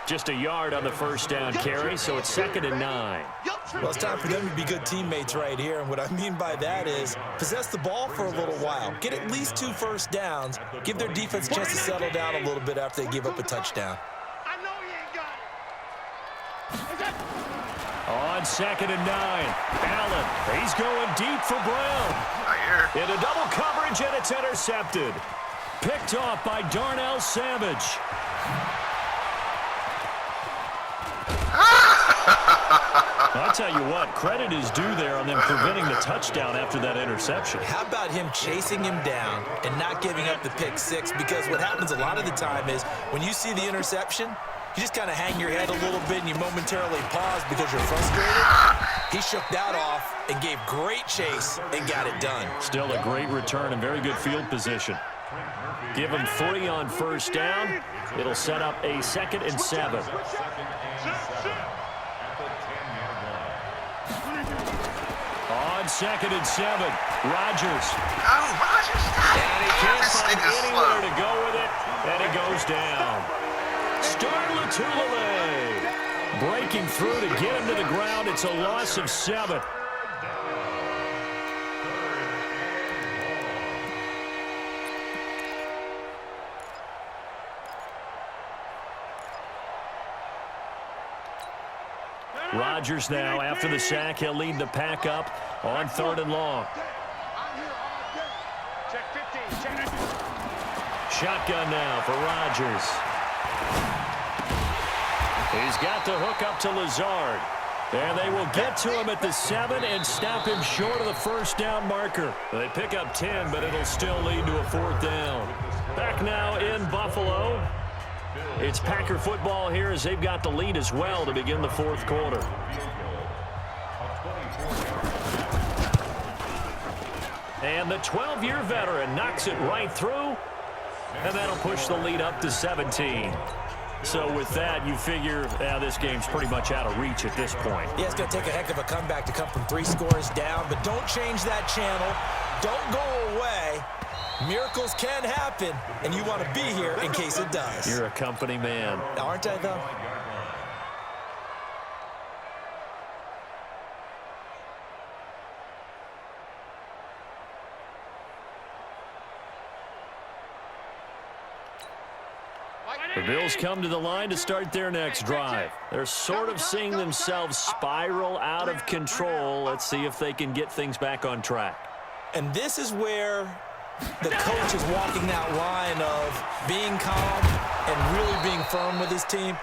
Just a yard on the first down carry, so it's 2nd and 9. Well, it's time for them to be good teammates right here, and what I mean by that is possess the ball for a little while, get at least 2 first downs, give their defense a chance to settle down a little bit after they give up a touchdown. On 2nd and 9, Allen, he's going deep for Brown. Into double coverage, and it's intercepted. Picked off by Darnell Savage. I'll tell you what, credit is due there on them preventing the touchdown after that interception. How about him chasing him down and not giving up the pick six? Because what happens a lot of the time is when you see the interception, you just kind of hang your head a little bit and you momentarily pause because you're frustrated. He shook that off and gave great chase and got it done. Still a great return and very good field position. Give him 3 on first down. It'll set up a 2nd and 7. On 2nd and 7, Rodgers. Oh, Rodgers. And he can't This find thing is anywhere slow. to go with it, and it goes down. Star Latulippe breaking through to get him to the ground. It's a loss of 7. Rodgers now, after the sack, he'll lead the pack up on 3rd and long. Shotgun now for Rodgers. He's got the hook up to Lazard. And they will get to him at the 7 and stop him short of the first down marker. They pick up 10, but it'll still lead to a 4th down. Back now in Buffalo. It's Packer football here as they've got the lead as well to begin the 4th quarter. And the 12-year veteran knocks it right through, and that'll push the lead up to 17. So with that, you figure this game's pretty much out of reach at this point. Yeah, it's going to take a heck of a comeback to come from 3 scores down, but don't change that channel. Don't go away. Miracles can happen, and you want to be here in case it does. You're a company man. Aren't I, though? The Bills come to the line to start their next drive. They're sort of seeing themselves spiral out of control. Let's see if they can get things back on track. And this is where the coach is walking that line of being calm and really being firm with his team.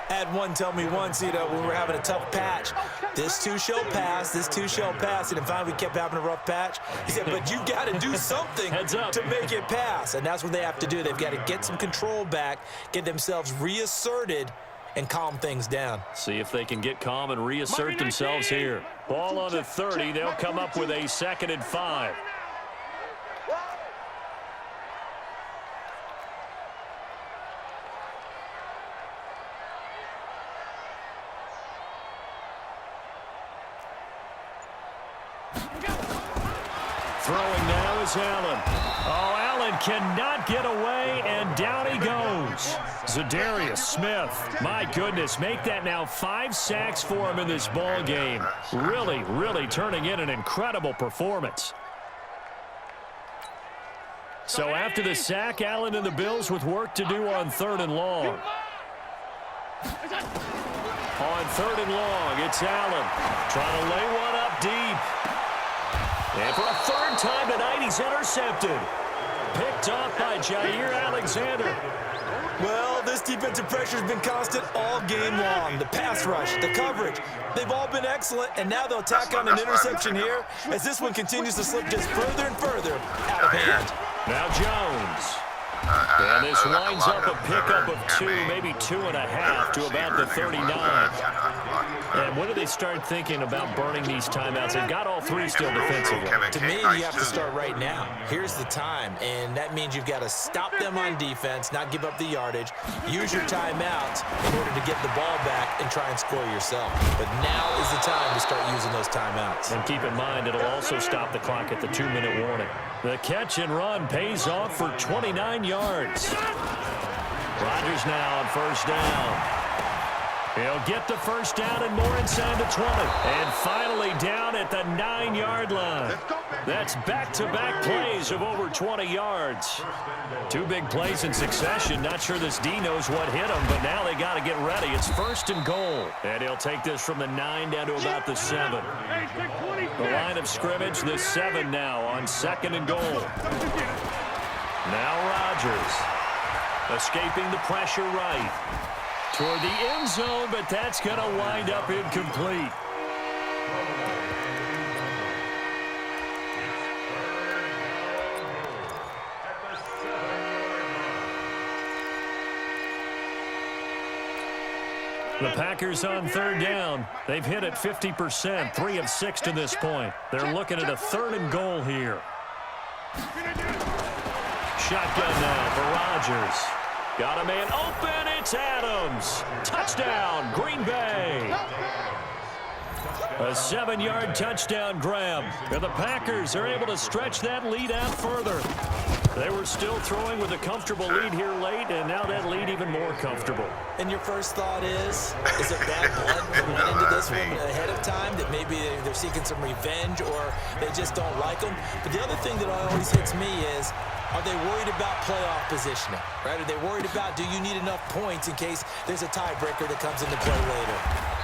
I had one tell me once, when we were having a tough patch, this too shall pass, this too shall pass. And then finally we kept having a rough patch. He said, but you got to do something to make it pass. And that's what they have to do. They've got to get some control back, get themselves reasserted, and calm things down. See if they can get calm and reassert themselves here. Ball on the 30. They'll come up with a 2nd and 5. Throwing now is Allen. Oh, Allen cannot get away, and down he goes. Zadarius Smith, my goodness, make that now 5 sacks for him in this ball game. Really, really turning in an incredible performance. So after the sack, Allen and the Bills with work to do on 3rd and long. On 3rd and long, it's Allen trying to lay one up deep. And for a 3rd time tonight, he's intercepted. Picked off by Jair Alexander. Well, this defensive pressure has been constant all game long. The pass rush, the coverage, they've all been excellent, and now they'll tack on an interception here as this one continues to slip just further and further out of hand. Now Jones. And this winds up a pickup of 2, maybe 2.5 to about the 39. And when do they start thinking about burning these timeouts? They've got all 3 still defensively. To me, you have to start right now. Here's the time, and that means you've got to stop them on defense, not give up the yardage, use your timeouts in order to get the ball back and try and score yourself. But now is the time to start using those timeouts. And keep in mind, it'll also stop the clock at the 2-minute warning. The catch and run pays off for 29 yards. Rodgers now on first down. He'll get the first down and more inside the 20. And finally down at the 9-yard line. That's back-to-back plays of over 20 yards. Two big plays in succession. Not sure this D knows what hit him, but now they got to get ready. It's first and goal. And he'll take this from the 9 down to about the 7. The line of scrimmage, the 7 now on second and goal. Now Rodgers escaping the pressure right. Toward the end zone, but that's going to wind up incomplete. The Packers on third down. They've hit it 50%, 3 of 6 to this point. They're looking at a third and goal here. Shotgun now for Rodgers. Got a man open. It's Adams. Touchdown, Green Bay. A 7-yard touchdown grab. And the Packers are able to stretch that lead out further. They were still throwing with a comfortable lead here late, and now that lead even more comfortable. And your first thought is it bad blood that went into this one ahead of time, that maybe they're seeking some revenge or they just don't like them? But the other thing that always hits me is, are they worried about playoff positioning, right? Are they worried about, do you need enough points in case there's a tiebreaker that comes into play later?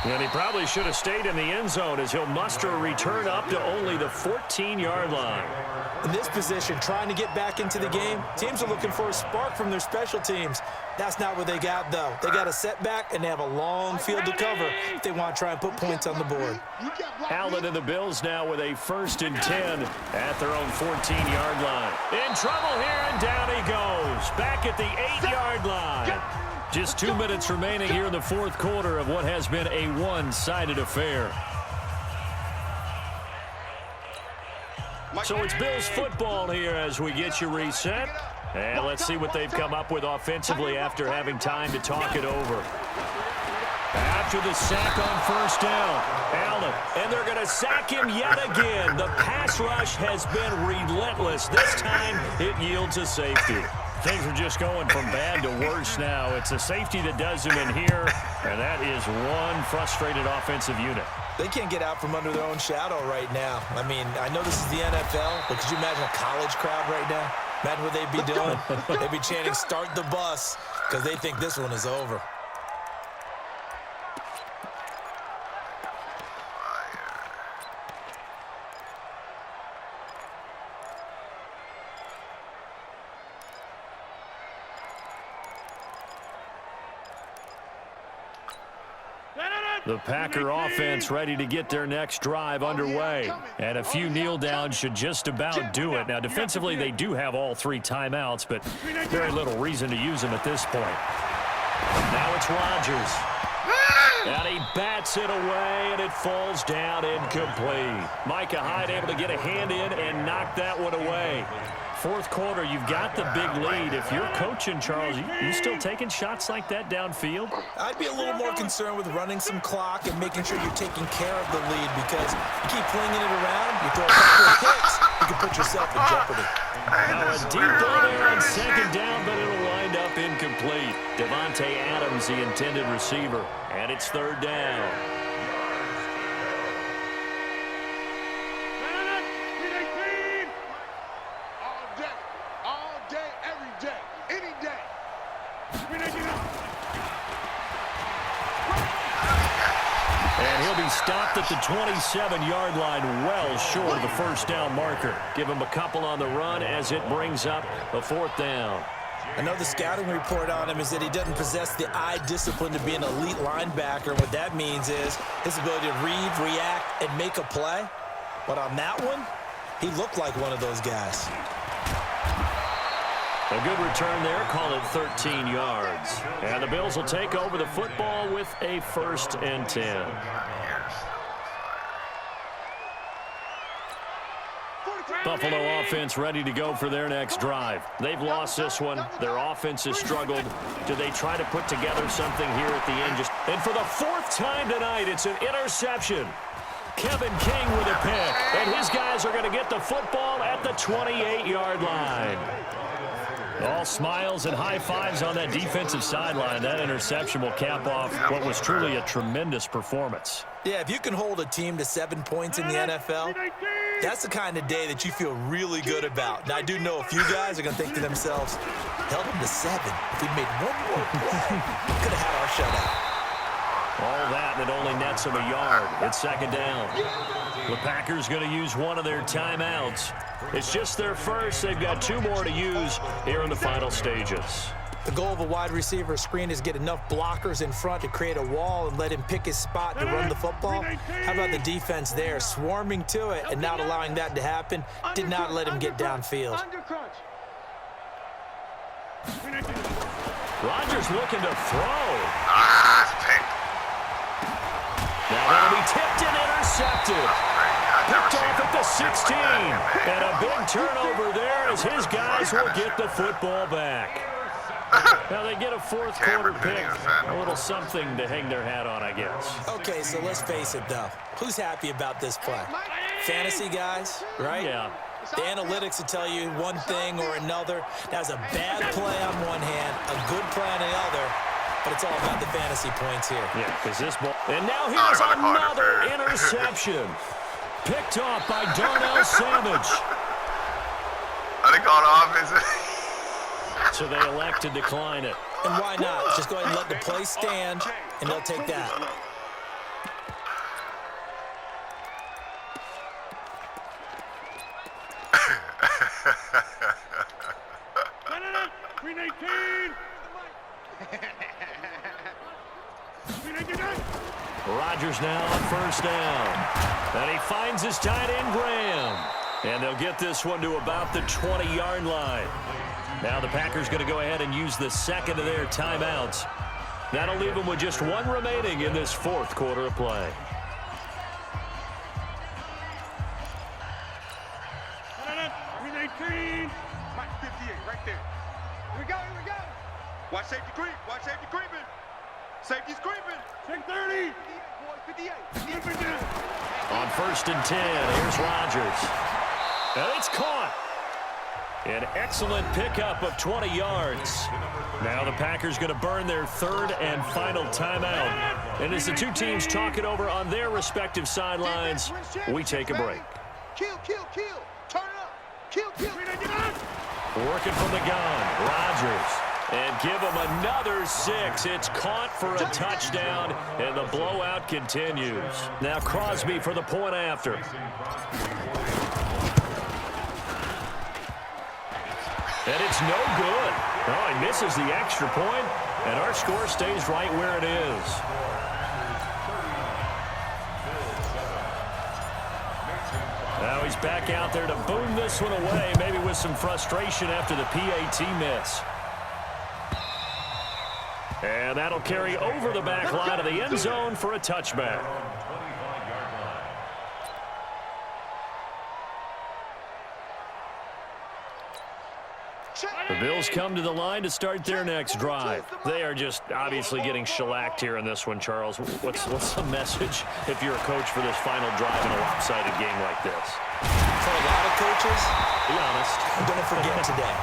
And he probably should have stayed in the end zone as he'll muster a return up to only the 14-yard line. In this position, trying to get back into the game, teams are looking for a spark from their special teams. That's not what they got, though. They got a setback, and they have a long field to cover if they want to try and put points on the board. Allen and the Bills now with a 1st and 10 at their own 14-yard line. In trouble here, and down he goes. Back at the 8-yard line. Just 2 minutes remaining here in the fourth quarter of what has been a one-sided affair. So it's Bills football here as we get you reset. And let's see what they've come up with offensively after having time to talk it over. After the sack on first down, Allen, and they're going to sack him yet again. The pass rush has been relentless. This time it yields a safety. Things are just going from bad to worse now. It's a safety that does him in here, and that is one frustrated offensive unit. They can't get out from under their own shadow right now. I mean, I know this is the NFL, but could you imagine a college crowd right now? Imagine what they'd be doing. They'd be chanting, "Start the bus," because they think this one is over. The Packer offense ready to get their next drive underway. And a few kneel downs should just about do it. Now, defensively, they do have all 3 timeouts, but very little reason to use them at this point. Now it's Rodgers. And he bats it away, and it falls down incomplete. Micah Hyde able to get a hand in and knock that one away. Fourth quarter, you've got the big lead. If you're coaching, Charles, you still taking shots like that downfield? I'd be a little more concerned with running some clock and making sure you're taking care of the lead, because you keep flinging it around, you throw a couple of picks, you can put yourself in jeopardy. Now a deep ball there on second down, but it'll wind up incomplete. Devontae Adams, the intended receiver, and it's third down. And he'll be stopped at the 27-yard line, well short of the first down marker. Give him a couple on the run as it brings up a 4th down. I know the scouting report on him is that he doesn't possess the eye discipline to be an elite linebacker. What that means is his ability to read, react, and make a play. But on that one, he looked like one of those guys. A good return there, call it 13 yards. And the Bills will take over the football with a 1st and 10. Buffalo offense ready to go for their next drive. They've lost this one. Their offense has struggled. Do they try to put together something here at the end? And for the 4th time tonight, it's an interception. Kevin King with a pick. And his guys are going to get the football at the 28-yard line. All smiles and high fives on that defensive sideline. That interception will cap off what was truly a tremendous performance. Yeah, if you can hold a team to 7 points in the NFL, that's the kind of day that you feel really good about. Now, I do know a few guys are going to think to themselves, held them to 7. If we made one more play, could have had our shutout. All that, and it only nets them a yard. It's second down. The Packers going to use one of their timeouts. It's just their first. They've got 2 more to use here in the final stages. The goal of a wide receiver screen is get enough blockers in front to create a wall and let him pick his spot to run the football. How about the defense there, swarming to it and not allowing that to happen? Did not let him get downfield. Rodgers looking to throw. Now that'll be tipped and intercepted. Picked off at the 16. And a big turnover there as his guys will get the football back. Now they get a fourth quarter pick. A little something to hang their hat on, I guess. Okay, so let's face it, though. Who's happy about this play? Fantasy guys, right? Yeah. The analytics will tell you one thing or another. That's a bad play on one hand, a good play on the other. But it's all about the fantasy points here. Yeah, because this ball. And now here's another interception. Picked off by Darnell Savage. Are they called offensive? So they elect to decline it. And why not? Just go ahead and let the play stand, and they'll take that. Rodgers now on first down. And he finds his tight end, Graham. And they'll get this one to about the 20-yard line. Now the Packers going to go ahead and use the second of their timeouts. That'll leave them with just 1 remaining in this fourth quarter of play. Watch safety creep. Watch safety creeping. Safety's creeping. Check 30. 58. On first and 10, here's Rodgers. And it's caught. An excellent pickup of 20 yards. Now the Packers going to burn their third and final timeout. And as the two teams talk it over on their respective sidelines, we take a break. Kill. Turn it up. Kill. Working from the gun, Rodgers. And give him another 6. It's caught for a touchdown, and the blowout continues. Now Crosby for the point after. And it's no good. Oh, he misses the extra point, and our score stays right where it is. Now he's back out there to boom this one away, maybe with some frustration after the PAT miss. And that'll carry over the back line of the end zone for a touchback. The Bills come to the line to start their next drive. They are just obviously getting shellacked here in this one, Charles. What's the message if you're a coach for this final drive in a lopsided game like this? For a lot of coaches, Be honest. don't forget today.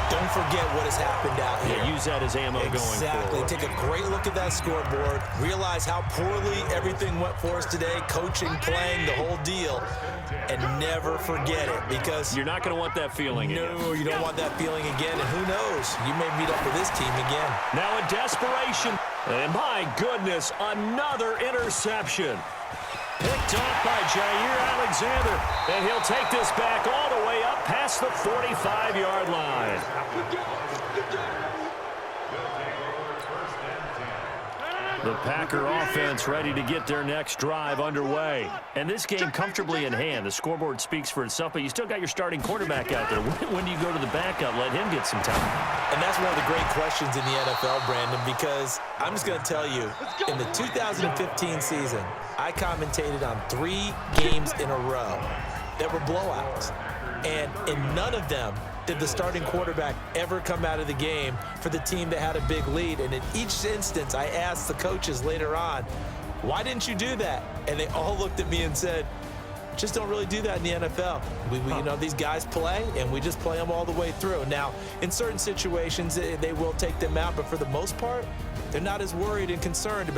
Don't forget what has happened out here. Yeah, use that as ammo going Exactly. forward. Take a great look at that scoreboard. Realize how poorly everything went for us today. Coaching, playing, the whole deal. And never forget it, because You're not going to want that feeling again. no, you don't want that feeling again. And who knows? You may meet up with this team again. Now in desperation. And my goodness, another interception. Picked off by Jair Alexander. And he'll take this back all the way up past the 45-yard line. The Packer offense ready to get their next drive underway. And this game comfortably in hand. The scoreboard speaks for itself, but you still got your starting quarterback out there. When do you go to the backup? Let him get some time. And that's one of the great questions in the NFL, Brandon, because I'm just going to tell you, in the 2015 season, I commentated on 3 games in a row that were blowouts. And in none of them did the starting quarterback ever come out of the game for the team that had a big lead. And in each instance, I asked the coaches later on, why didn't you do that? And they all looked at me and said, Just don't really do that in the NFL. You know, these guys play, and we just play them all the way through. Now, in certain situations, they will take them out, but for the most part, they're not as worried and concerned about